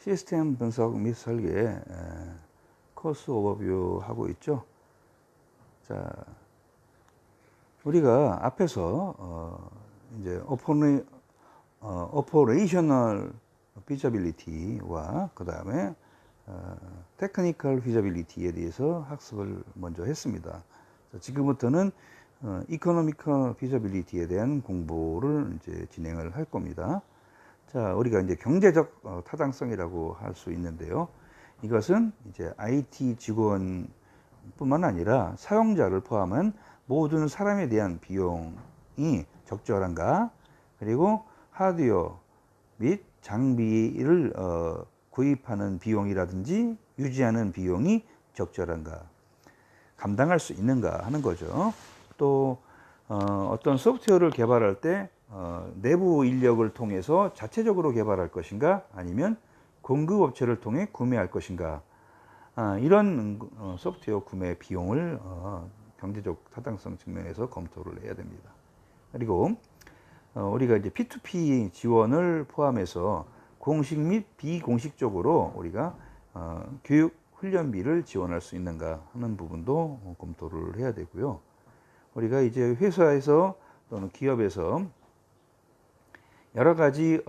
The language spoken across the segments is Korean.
시스템 분석 및 설계 코스 오버뷰 하고 있죠. 자, 우리가 앞에서 이제 오퍼레이셔널 피저빌리티와 그 다음에 테크니컬 피저빌리티에 대해서 학습을 먼저 했습니다. 자, 지금부터는 이코노미컬 피저빌리티에 대한 공부를 이제 진행을 할 겁니다. 자, 우리가 이제 경제적 타당성이라고 할 수 있는데요. 이것은 이제 IT 직원뿐만 아니라 사용자를 포함한 모든 사람에 대한 비용이 적절한가, 그리고 하드웨어 및 장비를 구입하는 비용이라든지 유지하는 비용이 적절한가, 감당할 수 있는가 하는 거죠. 또 어떤 소프트웨어를 개발할 때 내부 인력을 통해서 자체적으로 개발할 것인가, 아니면 공급업체를 통해 구매할 것인가, 이런 소프트웨어 구매 비용을 경제적 타당성 측면에서 검토를 해야 됩니다. 그리고 우리가 이제 P2P 지원을 포함해서 공식 및 비공식적으로 우리가 교육 훈련비를 지원할 수 있는가 하는 부분도 검토를 해야 되고요. 우리가 이제 회사에서 또는 기업에서 여러 가지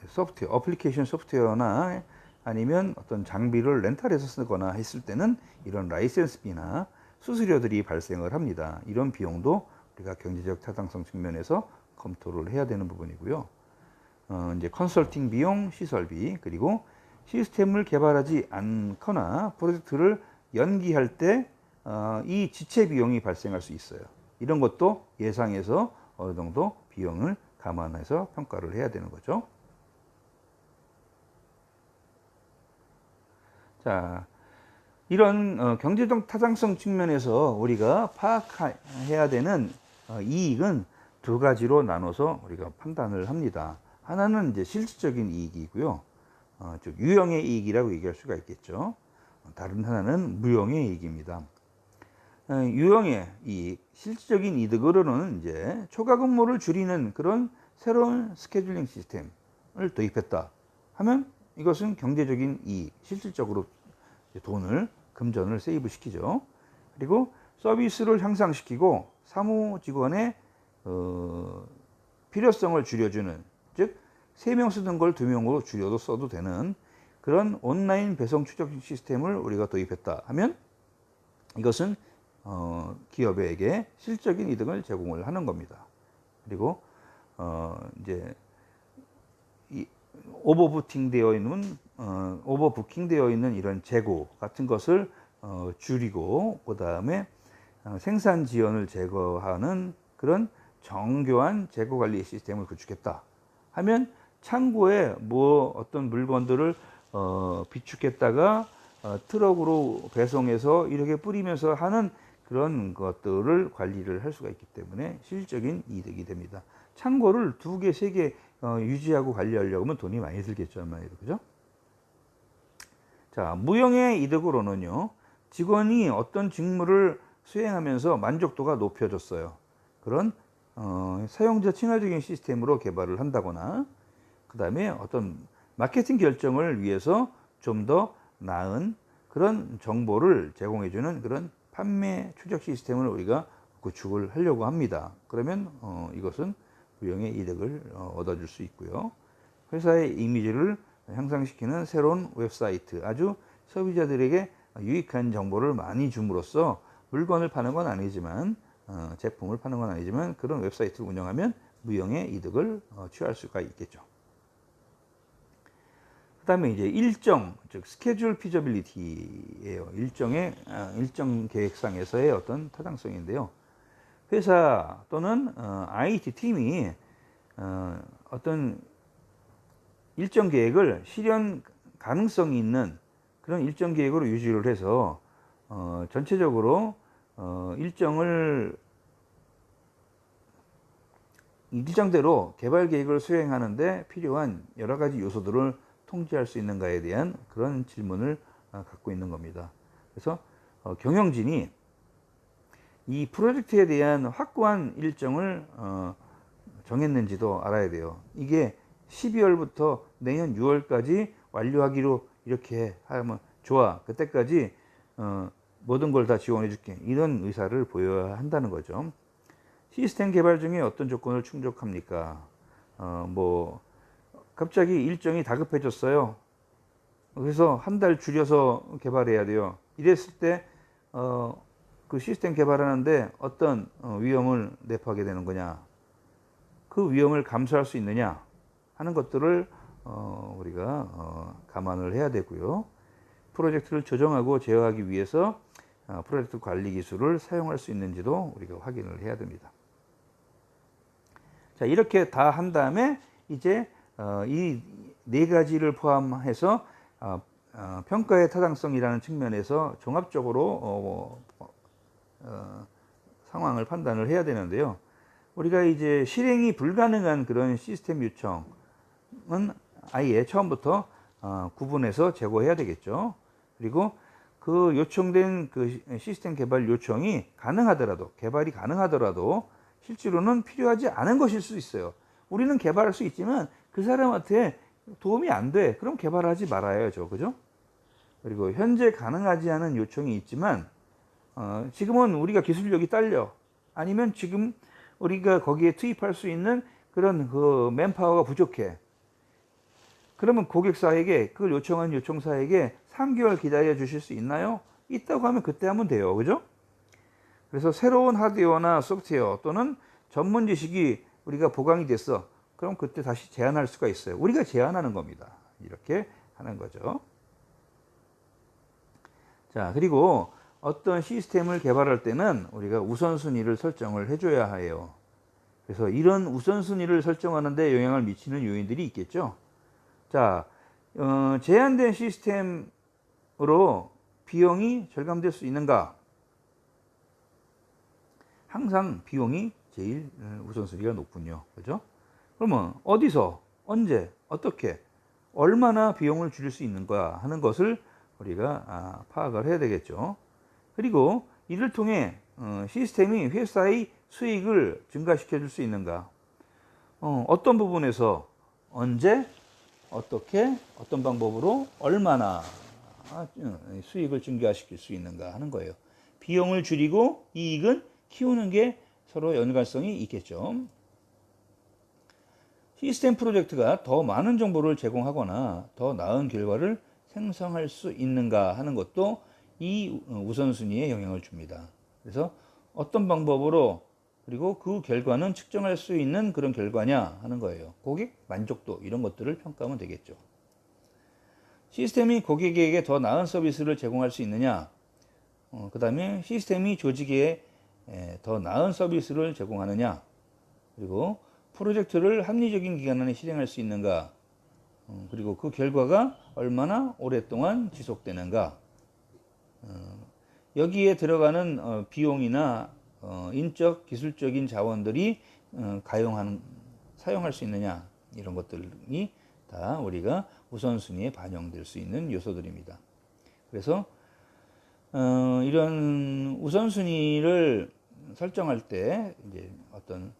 소프트웨어, 어플리케이션 소프트웨어나 아니면 어떤 장비를 렌탈해서 쓰거나 했을 때는 이런 라이센스비나 수수료들이 발생을 합니다. 이런 비용도 우리가 경제적 타당성 측면에서 검토를 해야 되는 부분이고요. 이제 컨설팅 비용, 시설비, 그리고 시스템을 개발하지 않거나 프로젝트를 연기할 때 이 지체 비용이 발생할 수 있어요. 이런 것도 예상해서 어느 정도 비용을 감안해서 평가를 해야 되는 거죠. 자, 이런 경제적 타당성 측면에서 우리가 파악해야 되는 이익은 두 가지로 나눠서 우리가 판단을 합니다. 하나는 이제 실질적인 이익이고요. 즉 유형의 이익이라고 얘기할 수가 있겠죠. 다른 하나는 무형의 이익입니다. 유형의 이익, 실질적인 이득으로는 이제 초과 근무를 줄이는 그런 새로운 스케줄링 시스템을 도입했다 하면 이것은 경제적인 이익, 실질적으로 돈을, 금전을 세이브 시키죠. 그리고 서비스를 향상시키고 사무 직원의 필요성을 줄여주는, 즉 3명 쓰던 걸 2명으로 줄여도 써도 되는 그런 온라인 배송 추적 시스템을 우리가 도입했다 하면 이것은 기업에게 실질적인 이득을 제공을 하는 겁니다. 그리고 이제 오버부킹 되어 있는 이런 재고 같은 것을 줄이고, 그 다음에 생산 지연을 제거하는 그런 정교한 재고 관리 시스템을 구축했다 하면 창고에 어떤 물건들을 비축했다가 트럭으로 배송해서 이렇게 뿌리면서 하는 그런 것들을 관리를 할 수가 있기 때문에 실질적인 이득이 됩니다. 창고를 2개, 3개 유지하고 관리하려고 하면 돈이 많이 들겠죠, 아무래도. 그죠? 자, 무형의 이득으로는요, 직원이 어떤 직무를 수행하면서 만족도가 높여졌어요. 그런 사용자 친화적인 시스템으로 개발을 한다거나, 그 다음에 어떤 마케팅 결정을 위해서 좀 더 나은 그런 정보를 제공해주는 그런 판매 추적 시스템을 우리가 구축을 하려고 합니다. 그러면 이것은 무형의 이득을 얻어줄 수 있고요. 회사의 이미지를 향상시키는 새로운 웹사이트, 아주 소비자들에게 유익한 정보를 많이 줌으로써 물건을 파는 건 아니지만, 제품을 파는 건 아니지만 그런 웹사이트를 운영하면 무형의 이득을 취할 수가 있겠죠. 그 다음에 이제 일정, 즉 스케줄 피저빌리티예요. 일정 계획상에서의 어떤 타당성인데요. 회사 또는 IT 팀이 어떤 일정 계획을 실현 가능성이 있는 그런 일정 계획으로 유지를 해서 전체적으로 일정대로 개발 계획을 수행하는데 필요한 여러 가지 요소들을 통제할 수 있는가에 대한 그런 질문을 갖고 있는 겁니다. 그래서 경영진이 이 프로젝트에 대한 확고한 일정을 정했는지도 알아야 돼요. 이게 12월부터 내년 6월까지 완료하기로 이렇게 하면 좋아. 그때까지 모든 걸 다 지원해 줄게. 이런 의사를 보여야 한다는 거죠. 시스템 개발 중에 어떤 조건을 충족합니까? 뭐 갑자기 일정이 다급해졌어요. 그래서 한 달 줄여서 개발해야 돼요. 이랬을 때 그 시스템 개발하는데 어떤 위험을 내포하게 되는 거냐, 그 위험을 감수할 수 있느냐 하는 것들을 우리가 감안을 해야 되고요. 프로젝트를 조정하고 제어하기 위해서 프로젝트 관리 기술을 사용할 수 있는지도 우리가 확인을 해야 됩니다. 자, 이렇게 다 한 다음에 이제 이 네 가지를 포함해서 평가의 타당성이라는 측면에서 종합적으로 상황을 판단을 해야 되는데요. 우리가 이제 실행이 불가능한 그런 시스템 요청은 아예 처음부터 구분해서 제거해야 되겠죠. 그리고 그 요청된 그 시스템 개발 요청이 가능하더라도, 개발이 가능하더라도 실제로는 필요하지 않은 것일 수 있어요. 우리는 개발할 수 있지만 그 사람한테 도움이 안 돼. 그럼 개발하지 말아야죠. 그죠? 그리고 현재 가능하지 않은 요청이 있지만 지금은 우리가 기술력이 딸려. 아니면 지금 우리가 거기에 투입할 수 있는 그런 그 맨파워가 부족해. 그러면 고객사에게, 그걸 요청한 요청사에게 3개월 기다려 주실 수 있나요? 있다고 하면 그때 하면 돼요. 그죠? 그래서 새로운 하드웨어나 소프트웨어 또는 전문 지식이 우리가 보강이 됐어. 그럼 그때 다시 제안할 수가 있어요. 우리가 제안하는 겁니다. 이렇게 하는 거죠. 자, 그리고 어떤 시스템을 개발할 때는 우리가 우선순위를 설정을 해줘야 해요. 그래서 이런 우선순위를 설정하는 데 영향을 미치는 요인들이 있겠죠. 자, 제한된 시스템으로 비용이 절감될 수 있는가? 항상 비용이 제일 우선순위가 높군요. 그죠? 그러면 어디서, 언제, 어떻게, 얼마나 비용을 줄일 수 있는가 하는 것을 우리가 파악을 해야 되겠죠. 그리고 이를 통해 시스템이 회사의 수익을 증가시켜 줄 수 있는가? 어떤 부분에서, 언제, 어떻게, 어떤 방법으로, 얼마나 수익을 증가시킬 수 있는가 하는 거예요. 비용을 줄이고 이익은 키우는 게 서로 연관성이 있겠죠. 시스템 프로젝트가 더 많은 정보를 제공하거나 더 나은 결과를 생성할 수 있는가 하는 것도 이 우선순위에 영향을 줍니다. 그래서 어떤 방법으로, 그리고 그 결과는 측정할 수 있는 그런 결과냐 하는 거예요. 고객 만족도, 이런 것들을 평가하면 되겠죠. 시스템이 고객에게 더 나은 서비스를 제공할 수 있느냐, 그 다음에 시스템이 조직에 더 나은 서비스를 제공하느냐, 그리고 프로젝트를 합리적인 기간 안에 실행할 수 있는가, 그리고 그 결과가 얼마나 오랫동안 지속되는가, 여기에 들어가는 비용이나 인적, 기술적인 자원들이 사용할 수 있느냐, 이런 것들이 다 우리가 우선순위에 반영될 수 있는 요소들입니다. 그래서 이런 우선순위를 설정할 때 이제 어떤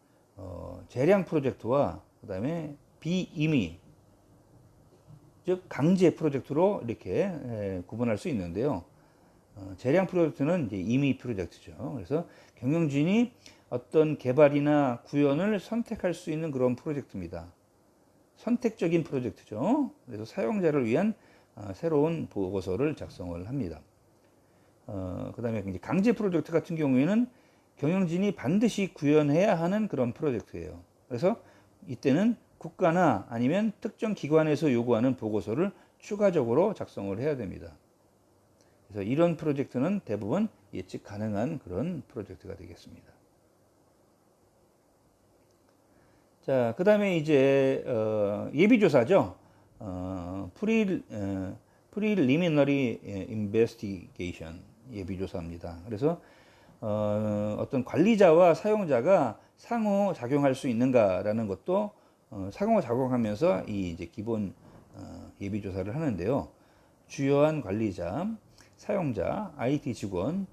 재량 프로젝트와 그 다음에 비임의, 즉 강제 프로젝트로 이렇게 구분할 수 있는데요. 재량 프로젝트는 이제 임의 프로젝트죠. 그래서 경영진이 어떤 개발이나 구현을 선택할 수 있는 그런 프로젝트입니다. 선택적인 프로젝트죠. 그래서 사용자를 위한 새로운 보고서를 작성을 합니다. 그 다음에 강제 프로젝트 같은 경우에는 경영진이 반드시 구현해야 하는 그런 프로젝트예요. 그래서 이때는 국가나 아니면 특정 기관에서 요구하는 보고서를 추가적으로 작성을 해야 됩니다. 그래서 이런 프로젝트는 대부분 예측 가능한 그런 프로젝트가 되겠습니다. 자, 그 다음에 이제 예비조사죠. Preliminary Investigation, 예비조사입니다. 그래서 어떤 관리자와 사용자가 상호 작용할 수 있는가라는 것도 상호 작용하면서 이 이제 기본 예비조사를 하는데요. 주요한 관리자, 사용자, IT 직원이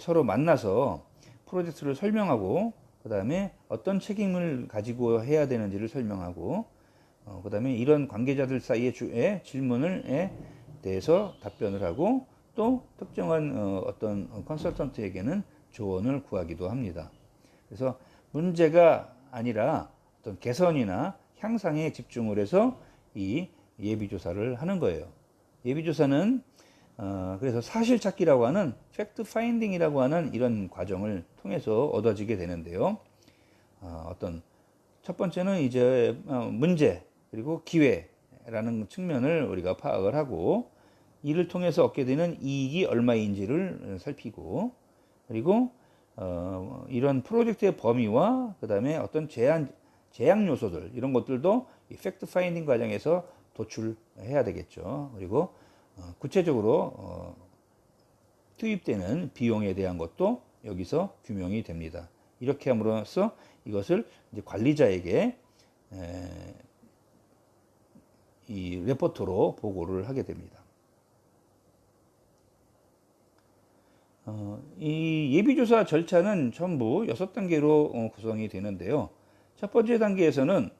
서로 만나서 프로젝트를 설명하고, 그 다음에 어떤 책임을 가지고 해야 되는지를 설명하고, 그다음에 이런 관계자들 사이의 질문에 대해서 답변을 하고 또 특정한 어떤 컨설턴트에게는 조언을 구하기도 합니다. 그래서 문제가 아니라 어떤 개선이나 향상에 집중을 해서 이 예비조사를 하는 거예요. 예비조사는 그래서 사실 찾기라고 하는 팩트 파인딩이라고 하는 이런 과정을 통해서 얻어지게 되는데요. 어떤 첫 번째는 이제 문제 그리고 기회라는 측면을 우리가 파악을 하고 이를 통해서 얻게 되는 이익이 얼마인지를 살피고 그리고 이런 프로젝트의 범위와 그 다음에 어떤 제약 요소들 이런 것들도 이 팩트 파인딩 과정에서 도출해야 되겠죠. 그리고 구체적으로 투입되는 비용에 대한 것도 여기서 규명이 됩니다. 이렇게 함으로써 이것을 이제 관리자에게 이 레포트로 보고를 하게 됩니다. 이 예비조사 절차는 전부 6단계로 구성이 되는데요. 첫 번째 단계에서는